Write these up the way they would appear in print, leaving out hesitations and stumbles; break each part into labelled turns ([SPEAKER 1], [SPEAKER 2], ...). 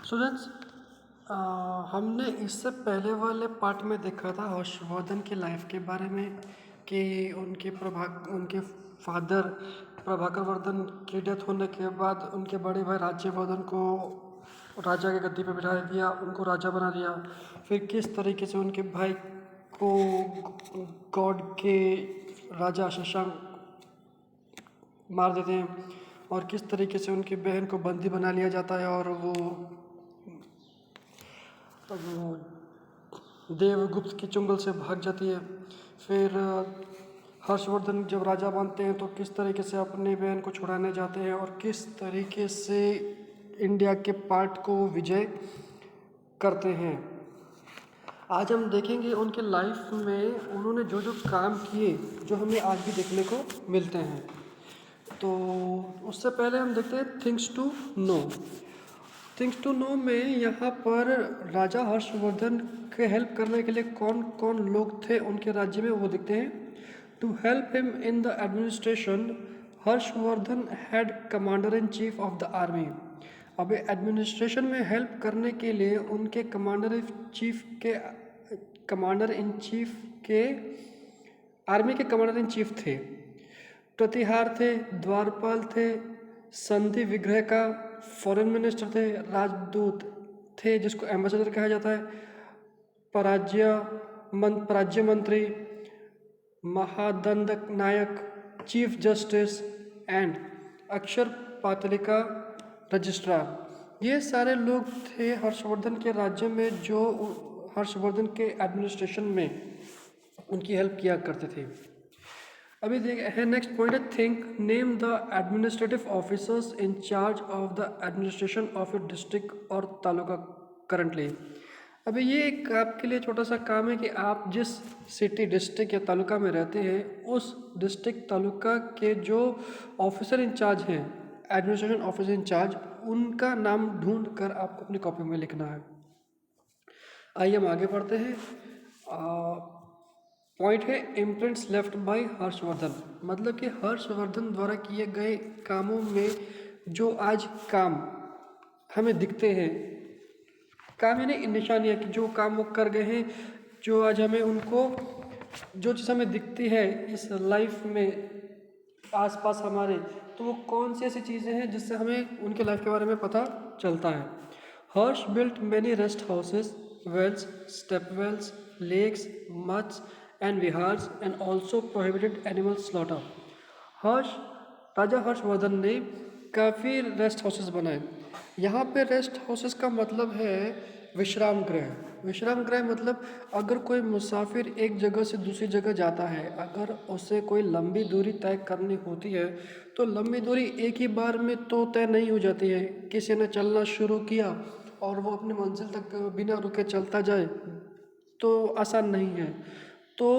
[SPEAKER 1] Students, हमने इससे पहले वाले पार्ट में देखा था हर्षवर्धन की लाइफ के बारे में कि उनके फादर प्रभाकर वर्धन की डेथ होने के बाद उनके बड़े भाई राज्यवर्धन को राजा की गद्दी पर बिठा दिया, उनको राजा बना दिया। फिर किस तरीके से उनके भाई को गॉड के राजा शशांक मार देते हैं और किस तरीके से उनकी बहन को बंदी बना लिया जाता है और वो देवगुप्त की चुंगल से भाग जाती है। फिर हर्षवर्धन जब राजा बनते हैं तो किस तरीके से अपनी बहन को छुड़ाने जाते हैं और किस तरीके से इंडिया के पार्ट को विजय करते हैं। आज हम देखेंगे उनके लाइफ में उन्होंने जो जो काम किए जो हमें आज भी देखने को मिलते हैं। तो उससे पहले हम देखते हैं things to know. Things to know में यहाँ पर राजा हर्षवर्धन के हेल्प करने के लिए कौन कौन लोग थे उनके राज्य में वो देखते हैं। To help him in the administration Harshavardhan had commander in chief of the army. अब एडमिनिस्ट्रेशन में हेल्प करने के लिए उनके कमांडर इन चीफ के आर्मी के कमांडर इन चीफ थे। प्रतिहार थे, द्वारपाल थे, संधि विग्रह का फॉरेन मिनिस्टर थे, राजदूत थे जिसको एम्बेसडर कहा जाता है, पराज्य मंत्री, महादंडक नायक, चीफ जस्टिस एंड अक्षर पातलिका रजिस्ट्रार। ये सारे लोग थे हर्षवर्धन के राज्य में जो हर्षवर्धन के एडमिनिस्ट्रेशन में उनकी हेल्प किया करते थे। अभी है नेक्स्ट पॉइंट है think name the administrative officers in charge of the administration of A district और तालुका करंटली। अभी ये एक आपके लिए छोटा सा काम है कि आप जिस सिटी, डिस्ट्रिक्ट या तालुका में रहते हैं उस डिस्ट्रिक्ट तालुका के जो ऑफिसर इंचार्ज हैं, एडमिनिस्ट्रेशन ऑफिसर इंचार्ज, उनका नाम ढूंढ कर आपको अपनी कॉपी में लिखना है। आइए हम आगे बढ़ते हैं। पॉइंट है इम्प्रिंट्स लेफ्ट बाय हर्षवर्धन, मतलब कि हर्षवर्धन द्वारा किए गए कामों में जो आज काम हमें दिखते हैं, काम यानी निशानियाँ कि जो काम वो कर गए हैं, जो आज हमें उनको जो चीज़ हमें दिखती है इस लाइफ में आसपास हमारे, तो वो कौन सी ऐसी चीज़ें हैं जिससे हमें उनके लाइफ के बारे में पता चलता है। Harsha built many rest houses, wells, step wells, lakes, muds and vihars and also prohibited animal slaughter. राजा हर्षवर्धन ने काफ़ी रेस्ट हाउसेस बनाए। यहाँ पे रेस्ट हाउसेस का मतलब है विश्राम गृह। विश्राम गृह मतलब अगर कोई मुसाफिर एक जगह से दूसरी जगह जाता है, अगर उसे कोई लंबी दूरी तय करनी होती है तो लंबी दूरी एक ही बार में तो तय नहीं हो जाती है। किसी ने चलना शुरू किया और वो अपनी मंजिल तक बिना रुके चलता जाए तो आसान नहीं है। तो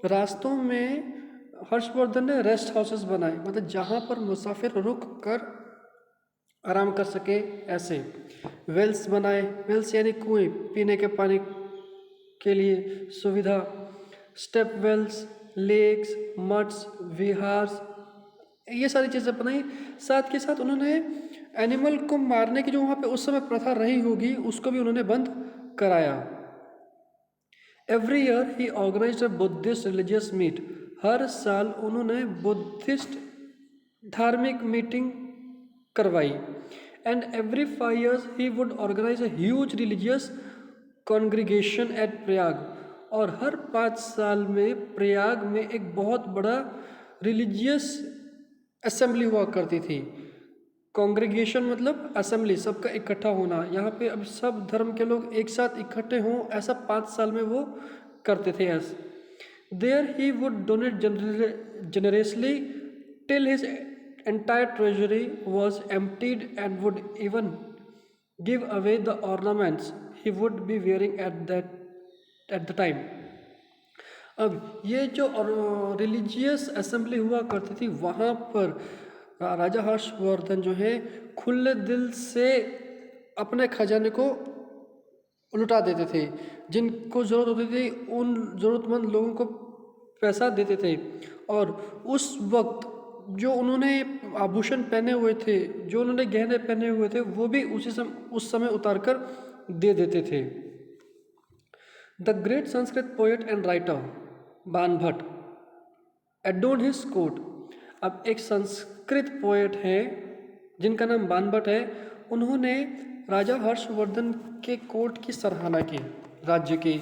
[SPEAKER 1] रास्तों में हर्षवर्धन ने रेस्ट हाउसेस बनाए, मतलब जहाँ पर मुसाफिर रुक कर आराम कर सके। ऐसे वेल्स बनाए, वेल्स यानी कुएं, पीने के पानी के लिए सुविधा। स्टेप वेल्स, लेक्स, मड्स, विहार्स, ये सारी चीज़ें बनाई। साथ के साथ उन्होंने एनिमल को मारने की जो वहाँ पे उस समय प्रथा रही होगी उसको भी उन्होंने बंद कराया। Every year he organised a Buddhist religious meet, हर साल उन्होंने बुद्धिस्ट धार्मिक मीटिंग करवाई। And every 5 years he would organise a huge religious congregation at Prayag, और हर 5 साल में प्रयाग में एक बहुत बड़ा रिलीजियस असेंबली हुआ करती थी। कॉन्ग्रीगेशन मतलब असेंबली, सबका इकट्ठा होना। यहाँ पे अब सब धर्म के लोग एक साथ इकट्ठे हों, ऐसा 5 साल में वो करते थे। ऐसे there he would donate generously till his entire treasury was emptied and would even give away the ornaments he would be wearing at the time. अब ये जो रिलीजियस असेंबली हुआ करती थी वहाँ पर राजा हर्षवर्धन जो है खुले दिल से अपने खजाने को लुटा देते थे। जिनको ज़रूरत होती थी उन ज़रूरतमंद लोगों को पैसा देते थे। और उस वक्त जो उन्होंने आभूषण पहने हुए थे, जो उन्होंने गहने पहने हुए थे, वो भी उस समय उतार कर दे देते थे। The great Sanskrit poet and writer Banabhatta adorned his court. अब एक संस्कृत पोएट है जिनका नाम बाणभट्ट है, उन्होंने राजा हर्षवर्धन के कोर्ट की सराहना की, राज्य की।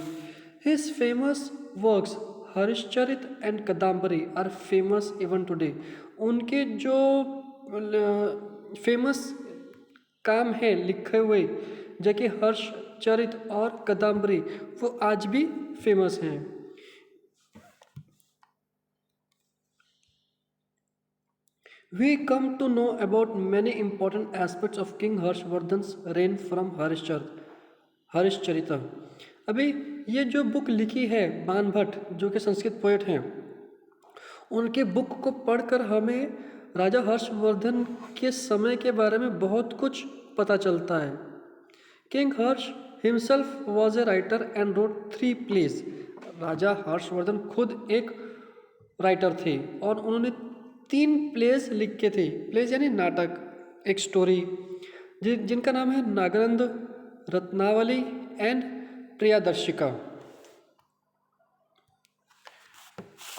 [SPEAKER 1] His famous works Harshacharita and Kadambari are famous even today. उनके जो फेमस काम है लिखे हुए, जो कि हर्षचरित और कदम्बरी, वो आज भी फेमस हैं। We come to know about many important aspects of King Harshvardhan's reign from हरिश्चरित। अभी ये जो बुक लिखी है बाणभट्ट, जो कि संस्कृत पोएट हैं, उनके बुक को पढ़कर हमें राजा हर्षवर्धन के समय के बारे में बहुत कुछ पता चलता है। King Harsha himself was a writer and wrote 3 plays. राजा हर्षवर्धन खुद एक राइटर थे और उन्होंने 3 प्लेज लिखे थे। प्लेज यानी नाटक, एक स्टोरी, जिनका नाम है नागानंद, रत्नावली एंड प्रियादर्शिका।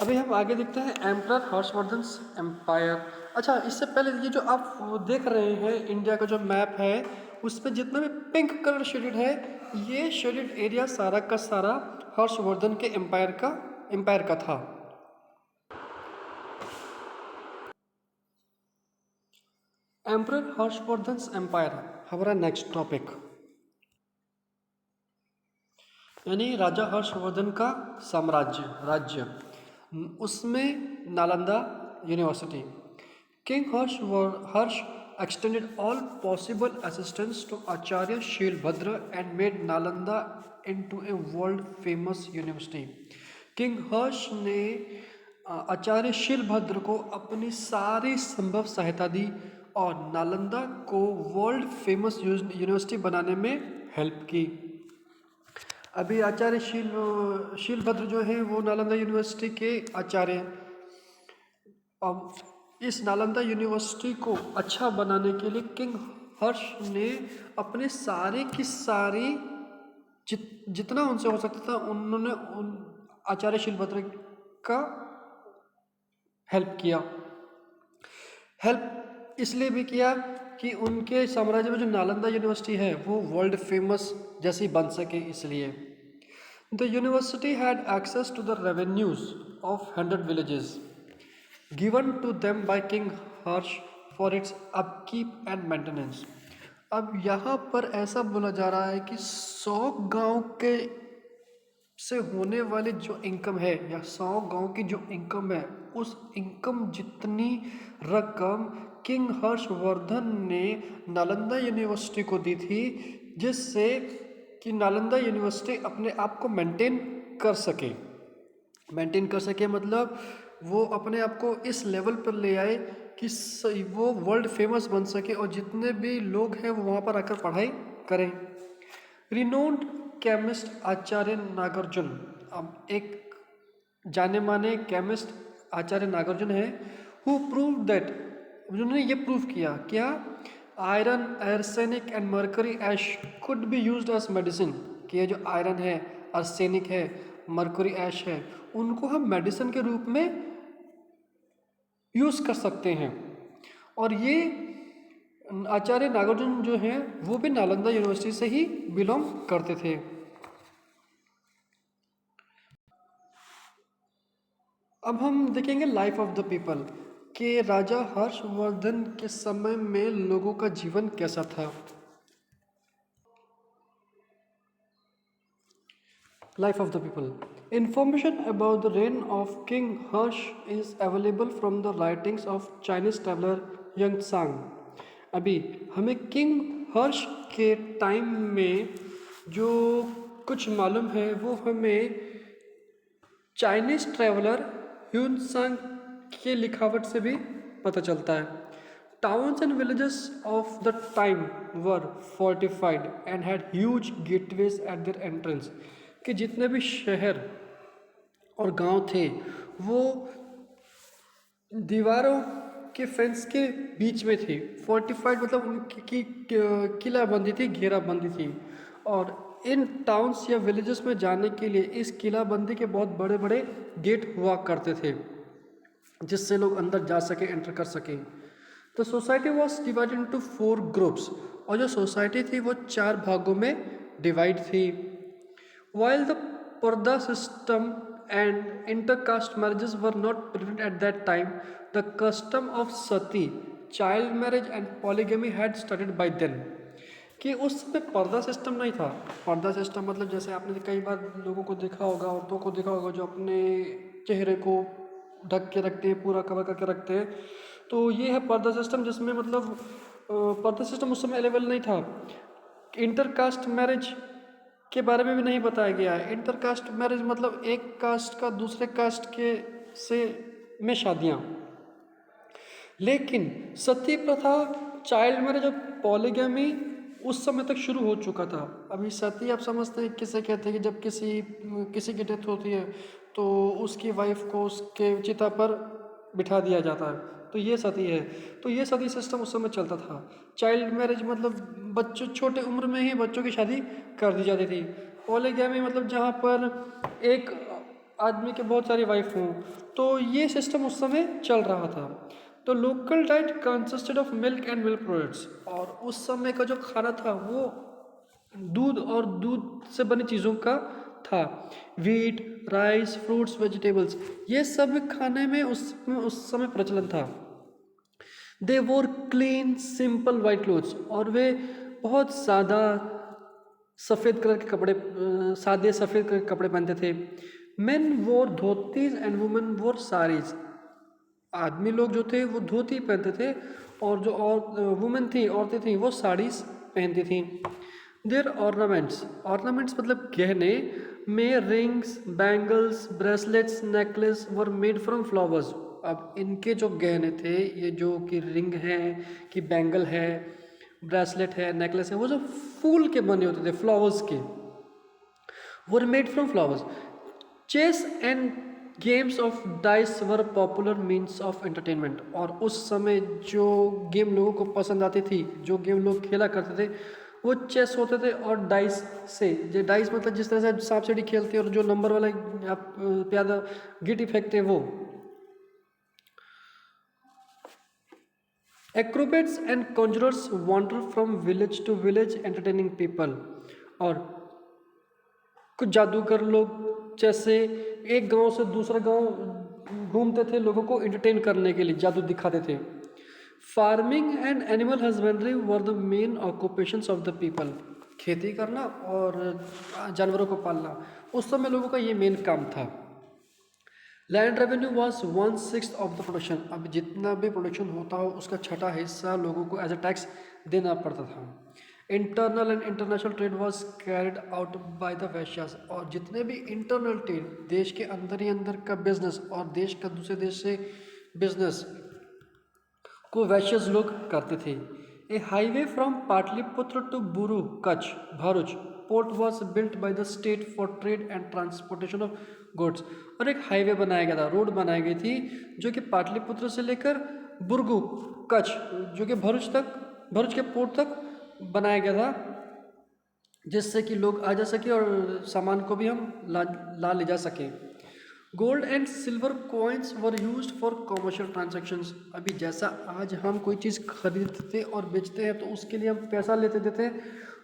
[SPEAKER 1] अभी हम आगे देखते हैं एम्परर हर्षवर्धन्स एम्पायर। अच्छा, इससे पहले ये जो आप देख रहे हैं इंडिया का जो मैप है, उसमें जितना भी पिंक कलर शेडेड है, ये शेडेड एरिया सारा का सारा हर्षवर्धन के एम्पायर का था। एम्परर हर्षवर्धन्स एम्पायर, हमारा नेक्स्ट टॉपिक, यानी राजा हर्षवर्धन का साम्राज्य, राज्य, उसमें Nalanda university. King Harsh extended all possible assistance to Acharya Shilbhadra and made Nalanda into a world famous university. King Harsha ने आचार्य शीलभद्र को अपनी सारी संभव सहायता दी और नालंदा को वर्ल्ड फेमस यूनिवर्सिटी बनाने में हेल्प की। अभी आचार्य शीलभद्र जो है वो नालंदा यूनिवर्सिटी के आचार्य। अब इस नालंदा यूनिवर्सिटी को अच्छा बनाने के लिए किंग हर्ष ने अपने सारे की सारी जितना उनसे हो सकता था उन्होंने आचार्य शीलभद्र का हेल्प किया। हेल्प इसलिए भी किया कि उनके साम्राज्य में जो नालंदा यूनिवर्सिटी है वो वर्ल्ड फेमस जैसी बन सके, इसलिए। The university had access to the revenues of 100 villages given to them by king Harsha for its upkeep and maintenance. अब यहाँ पर ऐसा बोला जा रहा है कि 100 गांव के से होने वाली जो इनकम है, या 100 गांव की जो इनकम है, उस इनकम जितनी रकम किंग हर्षवर्धन ने नालंदा यूनिवर्सिटी को दी थी, जिससे कि नालंदा यूनिवर्सिटी अपने आप को मेंटेन कर सके। मतलब वो अपने आप को इस लेवल पर ले आए कि वो वर्ल्ड फेमस बन सके और जितने भी लोग हैं वो वहाँ पर आकर पढ़ाई करें। रिनोन्ड केमिस्ट आचार्य नागार्जुन, अब एक जाने माने केमिस्ट आचार्य नागार्जुन है, हु प्रूव दैट, उन्होंने ये प्रूव किया क्या, iron, arsenic and mercury ash could be used as medicine, कि ये जो आयरन है, आर्सेनिक है, मर्करी ऐश है, उनको हम मेडिसिन के रूप में यूज़ कर सकते हैं। और ये आचार्य नागार्जुन जो हैं वो भी नालंदा यूनिवर्सिटी से ही बिलोंग करते थे। अब हम देखेंगे लाइफ ऑफ द पीपल, कि राजा हर्षवर्धन के समय में लोगों का जीवन कैसा था। Life of the people, information about the reign of king Harsha is available from the writings of Chinese traveller Xuanzang. अभी हमें किंग हर्ष के टाइम में जो कुछ मालूम है वो हमें चाइनीज ट्रैवलर ह्यूनसांग के लिखावट से भी पता चलता है। Towns and villages of the time were fortified and had huge gateways eight there entrance, कि जितने भी शहर और गांव थे वो दीवारों के फेंस के बीच में थी। फोर्टिफाइड मतलब उनकी किलाबंदी थी, घेराबंदी थी। और इन टाउन्स या विलेजेस में जाने के लिए इस किलाबंदी के बहुत बड़े बड़े गेट हुआ करते थे, जिससे लोग अंदर जा सके, एंटर कर सकें। The society was divided into 4 groups, और जो सोसाइटी थी वो 4 भागों में डिवाइड थी। While the Parda system and intercaste marriages were not prevalent at that time, the custom of sati, child marriage and polygamy had started by then. कि उस समय पर्दा सिस्टम नहीं था। पर्दा सिस्टम मतलब जैसे आपने कई बार लोगों को देखा होगा, औरतों को देखा होगा जो अपने चेहरे को ढक के रखते हैं, पूरा कवर करके रखते हैं। तो ये है पर्दा सिस्टम, जिसमें मतलब पर्दा सिस्टम उस समय अवेलेबल नहीं था। इंटरकास्ट मैरिज के बारे में भी नहीं बताया गया है। इंटरकास्ट मैरिज मतलब एक कास्ट का दूसरे कास्ट के से में शादियाँ। लेकिन सती प्रथा, चाइल्ड मैरिज और पॉलीगैमी उस समय तक शुरू हो चुका था। अभी सती आप समझते हैं किसे कहते हैं कि जब किसी की डेथ होती है तो उसकी वाइफ को उसके चिता पर बिठा दिया जाता है, तो ये सती है। तो ये सती सिस्टम उस समय चलता था। चाइल्ड मैरिज मतलब बच्चों, छोटे उम्र में ही बच्चों की शादी कर दी जाती थी। पॉलीगैमी मतलब जहाँ पर एक आदमी के बहुत सारी वाइफ हों, तो ये सिस्टम उस समय चल रहा था। तो local diet consisted of milk and milk products, और उस समय का जो खाना था वो दूध और दूध से बनी चीज़ों का था। वीट, राइस, फ्रूट्स, वेजिटेबल्स, ये सब खाने में उस समय प्रचलन था। दे वोर क्लीन सिंपल वाइट क्लोथ्स, और वे बहुत सफ़ेद कलर के कपड़े, सादे सफ़ेद कलर के कपड़े पहनते थे। मेन वोर धोतीज एंड वुमेन वोर साड़ीज, आदमी लोग जो थे वो धोती पहनते थे, और जो वुमेन थी, औरतें थी, वो साड़ीज पहनती थी। देयर ऑर्नामेंट्स मतलब गहने में rings, bangles, bracelets, necklace were made from flowers. अब इनके जो गहने थे, ये जो कि रिंग है, कि बैंगल है, ब्रेसलेट है, नेकलेस है, वो जो फूल के बने होते थे, फ्लावर्स के, were made from flowers. Chess and games of dice were popular means of entertainment, और उस समय जो गेम लोगों को पसंद आती थी, जो गेम लोग खेला करते थे, वो चेस होते थे और डाइस से। जो डाइस मतलब जिस तरह से सांप सीढ़ी खेलते हैं और जो नंबर वाला आप प्यादा गिटी फेंकते हैं, वो। Acrobats and conjurers wander from village to village entertaining people, और कुछ जादूगर लोग जैसे एक गांव से दूसरा गांव घूमते थे, लोगों को एंटरटेन करने के लिए जादू दिखाते थे। Farming and animal husbandry were the main occupations of the people, खेती करना और जानवरों को पालना उस समय लोगों का ये मेन काम था। Land revenue was 1/6 of the production, अब जितना भी प्रोडक्शन होता हो उसका छठा हिस्सा लोगों को एज अ टैक्स देना पड़ता था। Internal and international trade was carried out by the Vaishyas, और जितने भी इंटरनल ट्रेड, देश के अंदर ही अंदर का बिजनेस और देश का दूसरे देश से बिजनेस को वैश्यस लोग करते थे। ए highway from Pataliputra to Buru Kutch Bharuch port was built by the state for trade and transportation of goods, और एक हाईवे बनाया गया था, रोड बनाई गई थी, जो कि पाटलिपुत्र से लेकर बुर्गु कच्छ, जो कि भरूच के पोर्ट तक बनाया गया था, जिससे कि लोग आ जा सके और सामान को भी हम ला ले जा सकें। Gold and silver coins were used for commercial transactions, अभी जैसा आज हम कोई चीज़ खरीदते और बेचते हैं तो उसके लिए हम पैसा लेते देते हैं,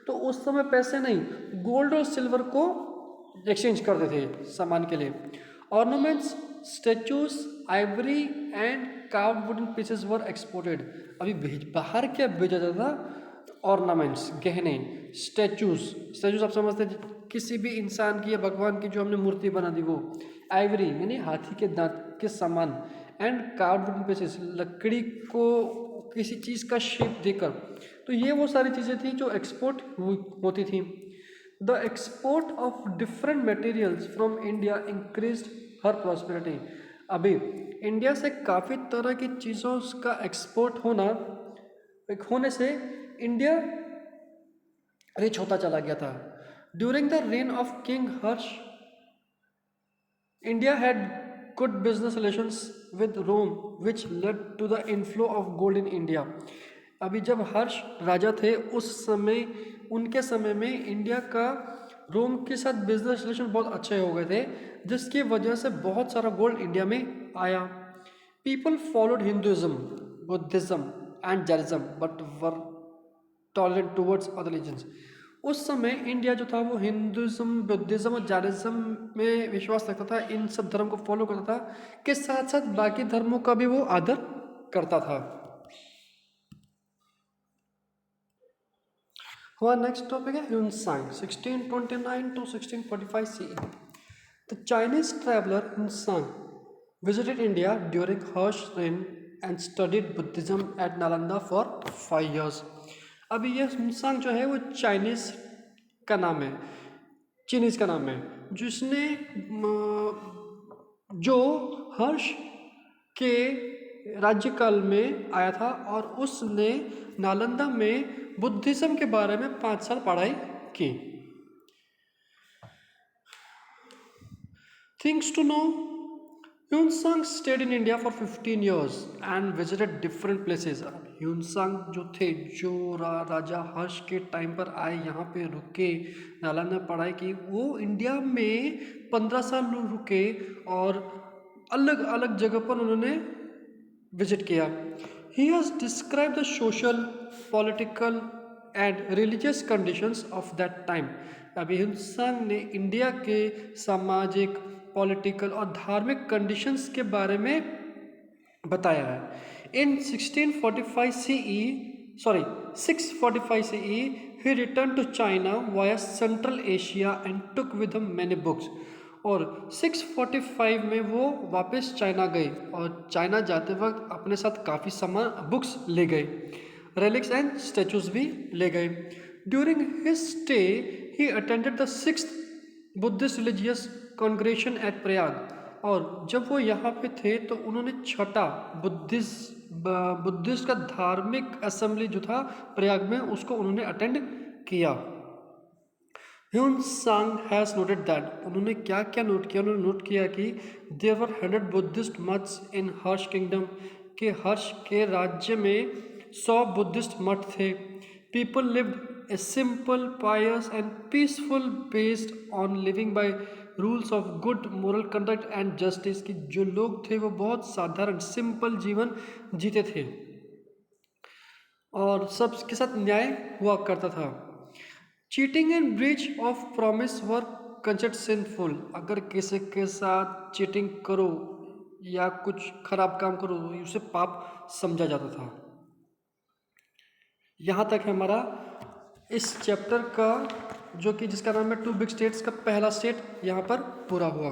[SPEAKER 1] तो उस समय पैसे नहीं, गोल्ड और सिल्वर को एक्सचेंज करते थे सामान के लिए। Ornaments, statues, Ivory and carved wooden pieces were exported, अभी बाहर क्या भेजा जाता था? ऑर्नामेंट्स, गहने, स्टैचूज आप समझते हैं, किसी भी इंसान की या भगवान की जो हमने मूर्ति बना दी वो। आइवरी यानी हाथी के दांत के समान, एंड कार्व्ड वुडन पीसेस, लकड़ी को किसी चीज़ का शेप देकर, तो ये वो सारी चीज़ें थी जो एक्सपोर्ट होती थी। The export of different materials from India increased her prosperity, अभी इंडिया से काफ़ी तरह की चीज़ों का एक्सपोर्ट होने से इंडिया रिच होता चला गया था। During the reign of king Harsh, India had good business relations with Rome, which led to the inflow of gold in India. अभी जब हर्ष राजा थे उस समय, उनके समय में इंडिया का रोम के साथ बिजनेस रिलेशन बहुत अच्छे हो गए थे, जिसकी वजह से बहुत सारा गोल्ड इंडिया में आया. People followed Hinduism, Buddhism and Jainism but were tolerant towards other religions. उस समय इंडिया जो था वो हिंदुइज्म, बुद्धिज्म और जैनिज्म में विश्वास रखता था, इन सब धर्म को फॉलो करता था, के साथ साथ बाकी धर्मों का भी वो आदर करता था. हमारा नेक्स्ट टॉपिक है Hiuen Tsang 1629 to 1645 CE. The Chinese traveler Hunsang visited India during Harsh's reign and studied Buddhism at Nalanda for 5 years. अभी ये हुनसांग जो है वो चाइनीज़ का नाम है, चीनीज़ का नाम है, जिसने जो हर्ष के राज्यकाल में आया था और उसने नालंदा में बुद्धिज्म के बारे में 5 साल पढ़ाई की. Things to know. Hiuen Tsang stayed in India for 15 years and visited different places. Hiuen Tsang जो थे, जो राजा हर्ष के टाइम पर आए, यहाँ पे रुके, नालंदा में पढ़ाई की, वो इंडिया में 15 साल रुके और अलग अलग जगह पर उन्होंने विजिट किया. He has describe the social, political and religious conditions of that time. अभी ह्यूनसांग ने इंडिया के सामाजिक, पॉलिटिकल और धार्मिक कंडीशंस के बारे में बताया है. इन 645 CE he returned to China via Central Asia and took with him many books. और 645 में वो वापस चाइना गए और चाइना जाते वक्त अपने साथ काफ़ी सामान, बुक्स ले गए, रेलिक्स एंड स्टैचूज भी ले गए. During his stay he attended the 6th Buddhist religious congregation at Prayag. और जब वो यहाँ पे थे तो उन्होंने 6ठा बुद्धिस्ट का धार्मिक असेंबली जो था प्रयाग में, उसको उन्होंने अटेंड किया. ह्यूनसांग हैज़ नोटेड दैट, उन्होंने क्या क्या नोट किया, उन्होंने नोट किया कि देयर वर 100 बुद्धिस्ट मठ्स इन हर्ष किंगडम, के हर्ष के राज्य में 100 बुद्धिस्ट मठ थे. People lived a simple, pious and peaceful based on living by rules of good moral conduct and justice, की जो लोग थे वो बहुत साधारण, सिंपल जीवन जीते थे और सबके साथ न्याय हुआ करता था. Cheating and breach of promise were considered sinful, अगर किसी के साथ चीटिंग करो या कुछ खराब काम करो तो उसे पाप समझा जाता था. यहाँ तक है हमारा इस चैप्टर का, जो कि जिसका नाम है 2 बिग स्टेट्स का पहला स्टेट यहाँ पर पूरा हुआ.